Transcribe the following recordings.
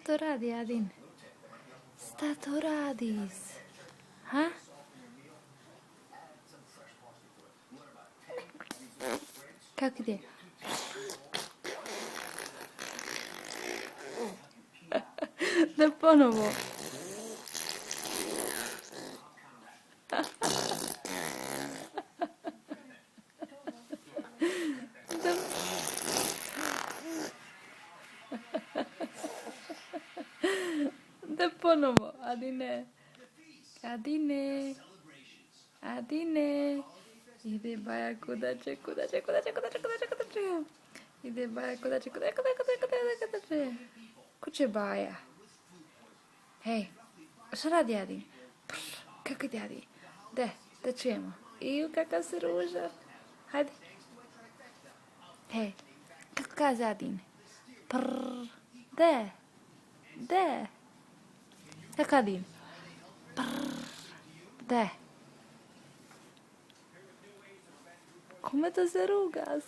to radi, Adin? Šta to radiš? Ha? Kako ide? Da ponovo. Da ponovo, Adine. Adine. Adine. Ide Baja kudače. Ide Baja kudače. Kuće Baja. Hej, šta radi Adin? Kako ide Adin? Da čujemo. Iju, kakav se ruža. Hajde. Hej, kako kaže Adin? Prrr. De. Kako Adin? Prrr. De. Kome to se rugas?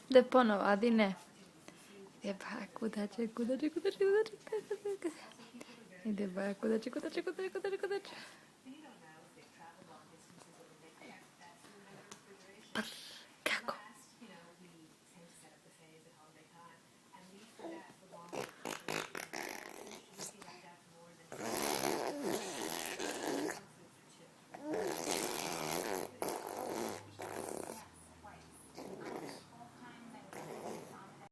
Da ponovo, Adine. Ide Baja kudače. Ide Baja kudače.